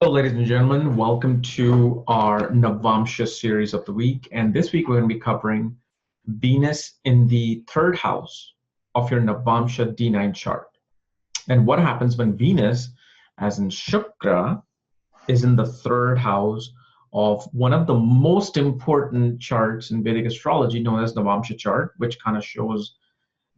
So, ladies and gentlemen, welcome to our Navamsa series of the week. And this week we're going to be covering Venus in the third house of your Navamsa D9 chart. And what happens when Venus, as in Shukra, is in the third house of one of the most important charts in Vedic astrology, known as the Navamsa chart, which kind of shows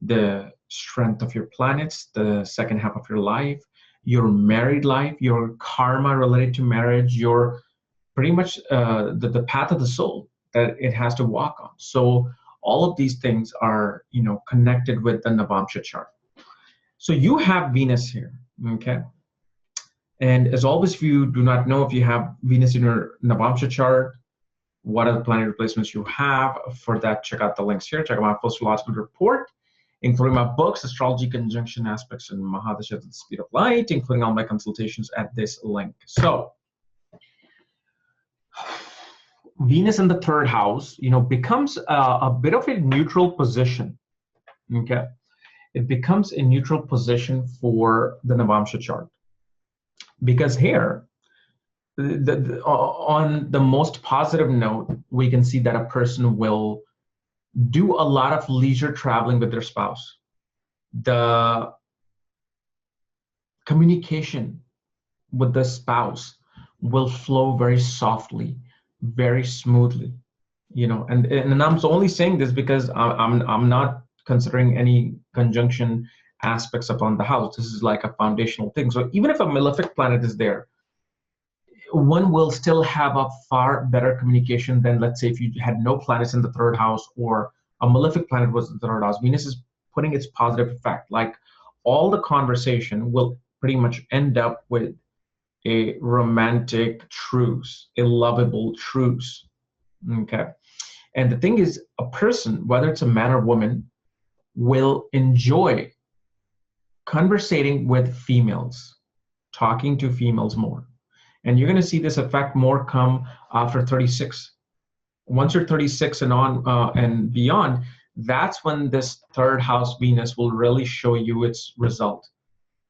the strength of your planets, the second half of your life, your married life, your karma related to marriage, your pretty much the path of the soul that it has to walk on. So all of these things are, connected with the Navamsa chart. So you have Venus here, okay? And as always, if you do not know if you have Venus in your Navamsa chart, what are the planetary replacements you have? For that, check out the links here. Check out my full astrological report, including my books, Astrology Conjunction Aspects and Mahadasha at the Speed of Light, including all my consultations at this link. So, Venus in the third house, becomes a bit of a neutral position, okay? It becomes a neutral position for the Navamsa chart. Because here, on the most positive note, we can see that a person will do a lot of leisure traveling with their spouse. The communication with the spouse will flow very softly, very smoothly, and I'm only saying this because I'm not considering any conjunction aspects upon the house. This is like a foundational thing. So even if a malefic planet is there, one will still have a far better communication than, let's say, if you had no planets in the third house or a malefic planet was in the third house. Venus is putting its positive effect. Like all the conversation will pretty much end up with a romantic truce, a lovable truce, okay? And the thing is, a person, whether it's a man or woman, will enjoy conversating with females, talking to females more. And you're going to see this effect more come after 36. Once you're 36 and on and beyond, that's when this third house Venus will really show you its result.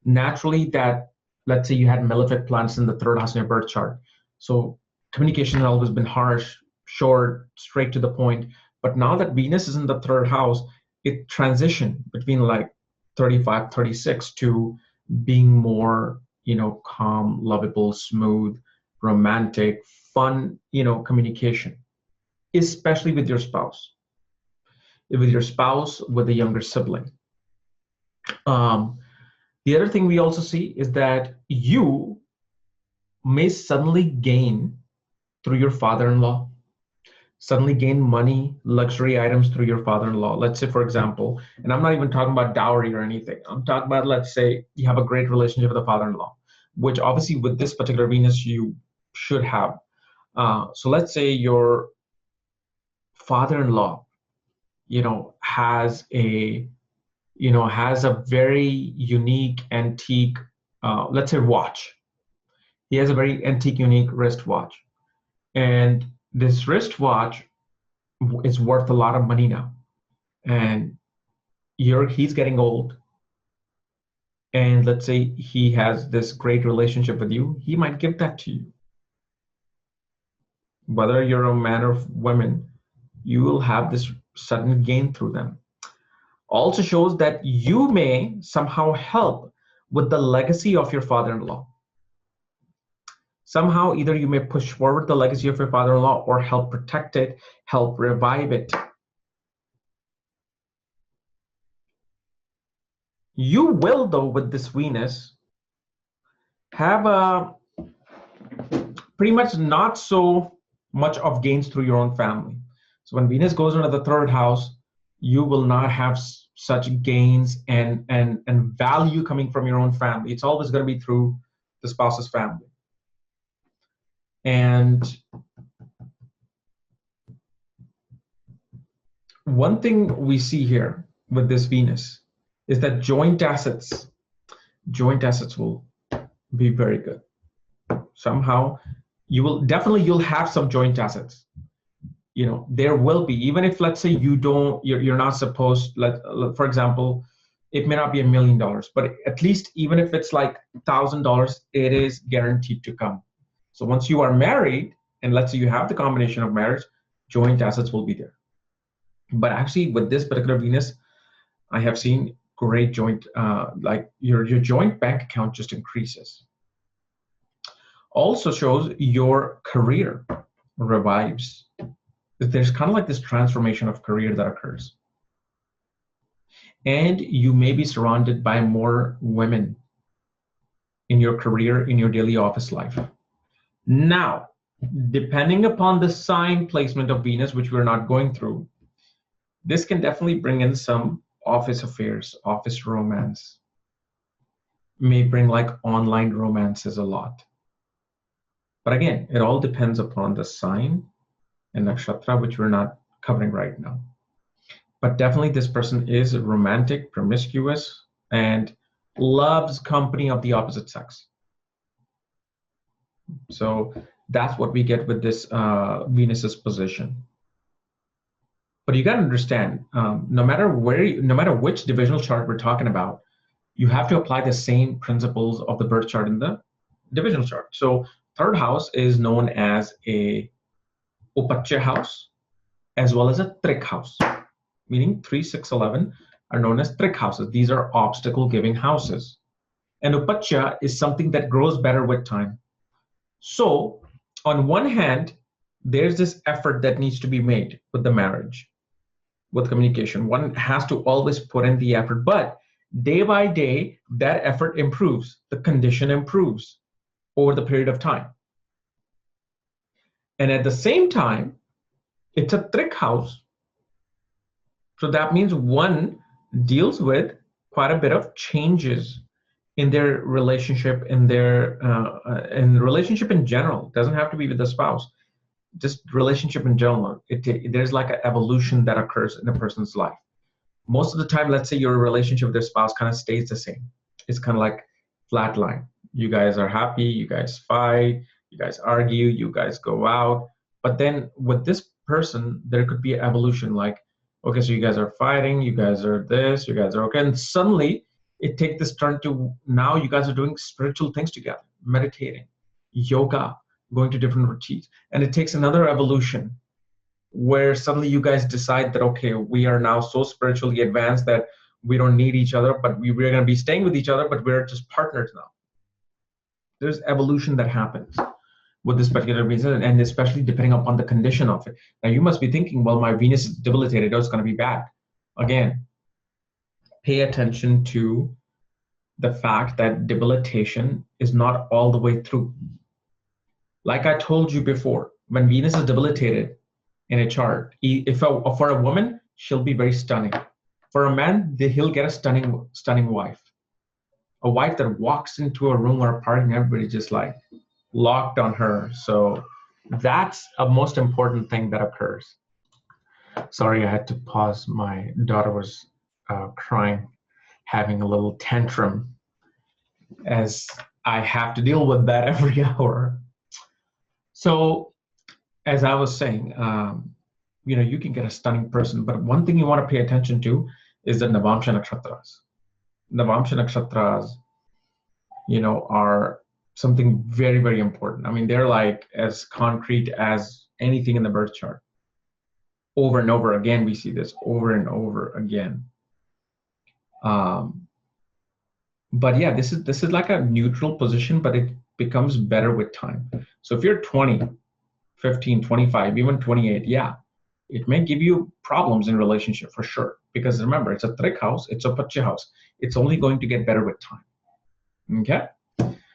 Naturally, that, let's say you had malefic planets in the third house in your birth chart. So communication has always been harsh, short, straight to the point. But now that Venus is in the third house, it transitioned between like 35, 36 to being more, calm, lovable, smooth, romantic, fun, communication, especially with your spouse. With your spouse, with a younger sibling. The other thing we also see is that you may suddenly gain through your father-in-law, suddenly gain money, luxury items through your father-in-law. Let's say, for example, and I'm not even talking about dowry or anything. I'm talking about, let's say, you have a great relationship with a father-in-law, which obviously with this particular Venus you should have. So let's say your father-in-law, has a very unique, antique, let's say watch. He has a very antique, unique wristwatch. And this wristwatch is worth a lot of money now. And he's getting old. And let's say he has this great relationship with you, he might give that to you. Whether you're a man or woman, you will have this sudden gain through them. Also shows that you may somehow help with the legacy of your father-in-law. Somehow, either you may push forward the legacy of your father-in-law or help protect it, help revive it. You will, though, with this Venus, have a pretty much not so much of gains through your own family. So when Venus goes into the third house, you will not have such gains and value coming from your own family. It's always going to be through the spouse's family. And one thing we see here with this Venus is that joint assets will be very good. Somehow you'll have some joint assets. There will be, even if, let's say, you're not supposed, for example, it may not be $1 million, but at least even if it's like $1,000, it is guaranteed to come. So once you are married, and let's say you have the combination of marriage, joint assets will be there. But actually with this particular Venus, I have seen great joint, like your joint bank account just increases. Also shows your career revives. There's kind of like this transformation of career that occurs. And you may be surrounded by more women in your career, in your daily office life. Now, depending upon the sign placement of Venus, which we're not going through, this can definitely bring in some office affairs, office romance, may bring like online romances a lot. But again, it all depends upon the sign and nakshatra, which we're not covering right now. But definitely this person is romantic, promiscuous, and loves company of the opposite sex. So that's what we get with this Venus's position. But you got to understand, no matter which divisional chart we're talking about, you have to apply the same principles of the birth chart in the divisional chart. So third house is known as a Upachya house, as well as a Trik house, meaning 3, 6, 11 are known as Trik houses. These are obstacle-giving houses. And Upachya is something that grows better with time. So on one hand, there's this effort that needs to be made with the marriage, with communication. One has to always put in the effort, but day by day, that effort improves. The condition improves over the period of time. And at the same time, it's a Trik house. So that means one deals with quite a bit of changes in their relationship, in relationship in general. It doesn't have to be with the spouse, just relationship in general. There's like an evolution that occurs in a person's life. Most of the time, let's say your relationship with their spouse kind of stays the same. It's kind of like flat line. You guys are happy, you guys fight, you guys argue, you guys go out. But then with this person, there could be an evolution, like, okay, so you guys are fighting, you guys are this, you guys are okay. And suddenly it takes this turn to now you guys are doing spiritual things together, meditating, yoga, going to different retreats. And it takes another evolution where suddenly you guys decide that, okay, we are now so spiritually advanced that we don't need each other, but we're going to be staying with each other, but we're just partners now. There's evolution that happens with this particular reason, and especially depending upon the condition of it. Now you must be thinking, well, my Venus is debilitated, oh, it's going to be bad. Again, pay attention to the fact that debilitation is not all the way through. Like I told you before, when Venus is debilitated in a chart, for a woman, she'll be very stunning. For a man, he'll get a stunning wife. A wife that walks into a room or a party and everybody's just like locked on her. So that's a most important thing that occurs. Sorry, I had to pause. My daughter was crying, having a little tantrum, as I have to deal with that every hour. So as I was saying, you can get a stunning person, but one thing you want to pay attention to is the Navamsa nakshatras. Navamsa nakshatras, are something very, very important. I mean, they're like as concrete as anything in the birth chart. Over and over again, we see this over and over again. But yeah, this is like a neutral position, but it becomes better with time. So if you're 20, 15, 25, even 28, yeah, it may give you problems in relationship for sure. Because remember, it's a Trik house, it's a Pacha house. It's only going to get better with time. Okay?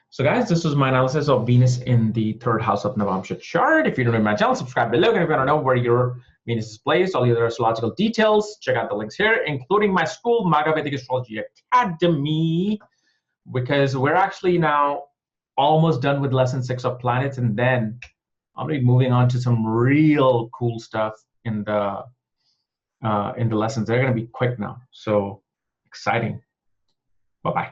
So guys, this was my analysis of Venus in the third house of Navamsa chart. If you're new to my channel, subscribe below. And if you want to know where your Venus is placed, all the other astrological details, check out the links here, including my school, Vedic Astrology Academy, because we're actually now almost done with lesson 6 of planets, and then I'll be moving on to some real cool stuff in the lessons. They're going to be quick now, so exciting. Bye-bye.